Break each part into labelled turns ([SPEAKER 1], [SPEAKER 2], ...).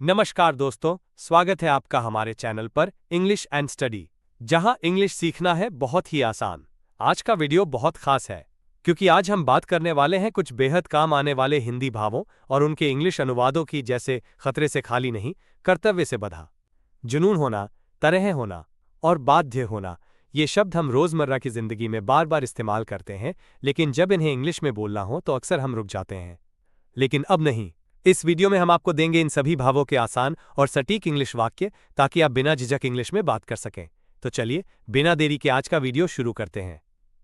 [SPEAKER 1] नमस्कार दोस्तों, स्वागत है आपका हमारे चैनल पर इंग्लिश एंड स्टडी, जहां इंग्लिश सीखना है बहुत ही आसान। आज का वीडियो बहुत खास है क्योंकि आज हम बात करने वाले हैं कुछ बेहद काम आने वाले हिंदी भावों और उनके इंग्लिश अनुवादों की, जैसे खतरे से खाली नहीं, कर्तव्य से बंधा। जुनून होना, तरह होना और बाध्य होना, ये शब्द हम रोजमर्रा की जिंदगी में बार बार इस्तेमाल करते हैं, लेकिन जब इन्हें इंग्लिश में बोलना हो तो अक्सर हम रुक जाते हैं। लेकिन अब नहीं, इस वीडियो में हम आपको देंगे इन सभी भावों के आसान और सटीक इंग्लिश वाक्य, ताकि आप बिना झिझक इंग्लिश में बात कर सकें। तो चलिए बिना देरी के आज का वीडियो शुरू करते हैं।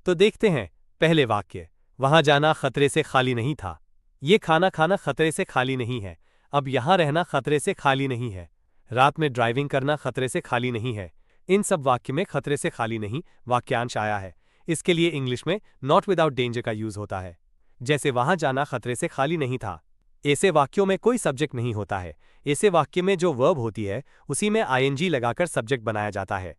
[SPEAKER 1] तो देखते हैं पहले वाक्य। वहां जाना खतरे से खाली नहीं था। ये खाना खाना खतरे से खाली नहीं है। अब यहां रहना खतरे से खाली नहीं है। रात में ड्राइविंग करना खतरे से खाली नहीं है। इन सब वाक्य में खतरे से खाली नहीं वाक्यांश आया है। इसके लिए इंग्लिश में नॉट विदाउट डेंजर का यूज होता है। जैसे वहां जाना खतरे से खाली नहीं था। ऐसे वाक्यों में कोई सब्जेक्ट नहीं होता है। ऐसे वाक्य में जो वर्ब होती है उसी में आईएनजी लगाकर सब्जेक्ट बनाया जाता है।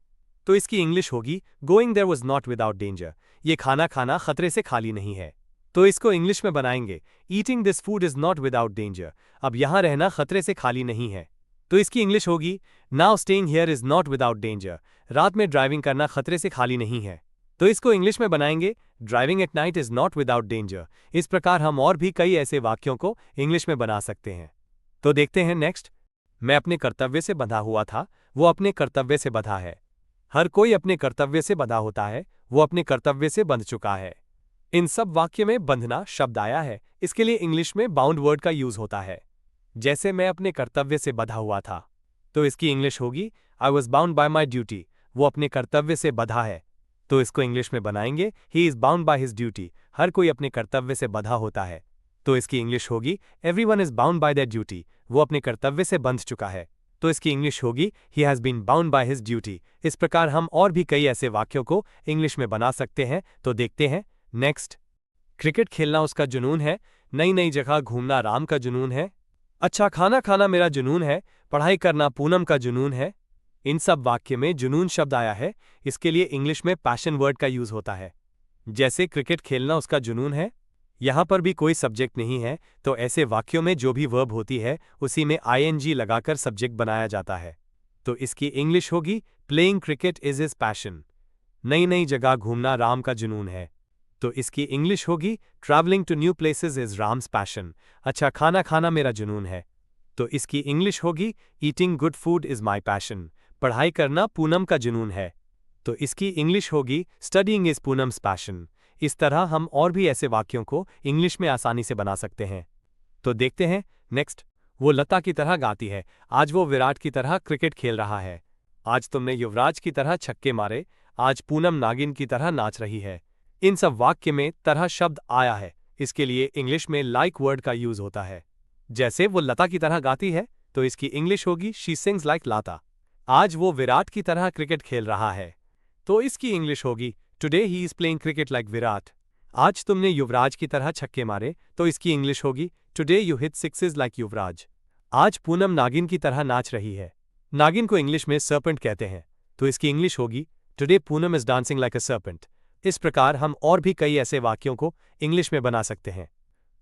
[SPEAKER 1] तो इसकी इंग्लिश होगी going there was not without danger. ये खाना खाना खतरे से खाली नहीं है। तो इसको इंग्लिश में बनाएंगे eating this food is not without danger. अब यहां रहना खतरे से खाली नहीं है। तो इसकी इंग्लिश होगी now staying here is not without danger. रात में ड्राइविंग करना खतरे से खाली नहीं है। तो इसको इंग्लिश में बनाएंगे driving at night is not without danger. इस प्रकार हम और भी कई ऐसे वाक्यों को इंग्लिश में बना सकते हैं। तो देखते हैं नेक्स्ट। मैं अपने कर्तव्य से बंधा हुआ था, वो अपने कर्तव्य से बंधा है। हर कोई अपने कर्तव्य से बंधा होता है, वो अपने कर्तव्य से बंध चुका है। इन सब वाक्य में बंधना शब्द आया है। इसके लिए इंग्लिश में बाउंड वर्ड का यूज होता है। जैसे मैं अपने कर्तव्य से बंधा हुआ था, तो इसकी इंग्लिश होगी I was bound by my duty. वो अपने कर्तव्य से बंधा है। तो इसको इंग्लिश में बनाएंगे he is bound by his duty. हर कोई अपने कर्तव्य से बंधा होता है। तो इसकी इंग्लिश होगी everyone is bound by that duty. वो अपने कर्तव्य से बंध चुका है। तो इसकी इंग्लिश होगी he has been bound by his duty. इस प्रकार हम और भी कई ऐसे वाक्यों को इंग्लिश में बना सकते हैं। तो देखते हैं नेक्स्ट। क्रिकेट खेलना उसका जुनून है। नई नई जगह घूमना राम का जुनून है। अच्छा खाना खाना मेरा जुनून है। पढ़ाई करना पूनम का जुनून है। इन सब वाक्य में जुनून शब्द आया है। इसके लिए इंग्लिश में पैशन वर्ड का यूज होता है। जैसे क्रिकेट खेलना उसका जुनून है। यहां पर भी कोई सब्जेक्ट नहीं है, तो ऐसे वाक्यों में जो भी वर्ब होती है उसी में आईएनजी लगाकर सब्जेक्ट बनाया जाता है। तो इसकी इंग्लिश होगी playing cricket is his passion. नई नई जगह घूमना राम का जुनून है। तो इसकी इंग्लिश होगी traveling to new places is Ram's passion. अच्छा खाना खाना मेरा जुनून है। तो इसकी इंग्लिश होगी eating good food is my passion. पढ़ाई करना पूनम का जुनून है। तो इसकी इंग्लिश होगी स्टडीइंग इज पूनम्स पैशन। इस तरह हम और भी ऐसे वाक्यों को इंग्लिश में आसानी से बना सकते हैं। तो देखते हैं नेक्स्ट। वो लता की तरह गाती है। आज वो विराट की तरह क्रिकेट खेल रहा है। आज तुमने युवराज की तरह छक्के मारे। आज पूनम नागिन की तरह नाच रही है। इन सब वाक्य में तरह शब्द आया है। इसके लिए इंग्लिश में लाइक वर्ड का यूज होता है। जैसे वो लता की तरह गाती है, तो इसकी इंग्लिश होगी शी सिंग्स लाइक लता। आज वो विराट की तरह क्रिकेट खेल रहा है। तो इसकी इंग्लिश होगी today he is playing cricket like Virat. आज तुमने युवराज की तरह छक्के मारे, तो इसकी इंग्लिश होगी today you hit sixes like Yuvraj. आज पूनम नागिन की तरह नाच रही है। नागिन को इंग्लिश में सर्पेंट कहते हैं। तो इसकी इंग्लिश होगी today Poonam is dancing like a serpent. इस प्रकार हम और भी कई ऐसे वाक्यों को इंग्लिश में बना सकते हैं।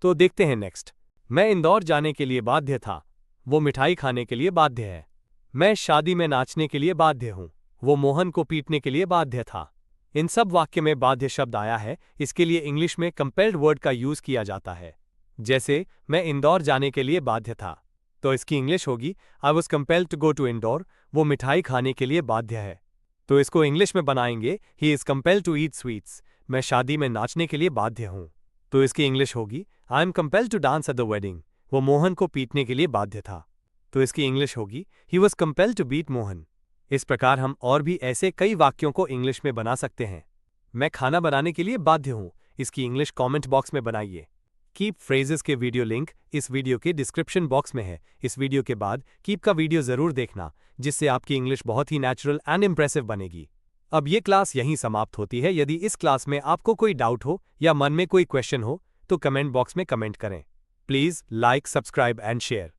[SPEAKER 1] तो देखते हैं नेक्स्ट। मैं इंदौर जाने के लिए बाध्य था। वो मिठाई खाने के लिए बाध्य है। मैं शादी में नाचने के लिए बाध्य हूं। वो मोहन को पीटने के लिए बाध्य था। इन सब वाक्य में बाध्य शब्द आया है। इसके लिए इंग्लिश में कंपेल्ड वर्ड का यूज किया जाता है। जैसे मैं इंदौर जाने के लिए बाध्य था, तो इसकी इंग्लिश होगी I was compelled to go to Indore. वो मिठाई खाने के लिए बाध्य है। तो इसको इंग्लिश में बनाएंगे he is compelled to eat sweets. मैं शादी में नाचने के लिए बाध्य हूं। तो इसकी इंग्लिश होगी I am compelled to dance at the wedding. वो मोहन को पीटने के लिए बाध्य था। तो इसकी इंग्लिश होगी he was compelled to beat Mohan. इस प्रकार हम और भी ऐसे कई वाक्यों को इंग्लिश में बना सकते हैं। मैं खाना बनाने के लिए बाध्य हूं। इसकी इंग्लिश कमेंट बॉक्स में बनाइए। कीप फ्रेजेस के वीडियो लिंक इस वीडियो के डिस्क्रिप्शन बॉक्स में है। इस वीडियो के बाद कीप का वीडियो जरूर देखना, जिससे आपकी इंग्लिश बहुत ही नेचुरल एंड इंप्रेसिव बनेगी। अब ये क्लास यहीं समाप्त होती है। यदि इस क्लास में आपको कोई डाउट हो या मन में कोई क्वेश्चन हो, तो कमेंट बॉक्स में कमेंट करें। Please like, subscribe and share.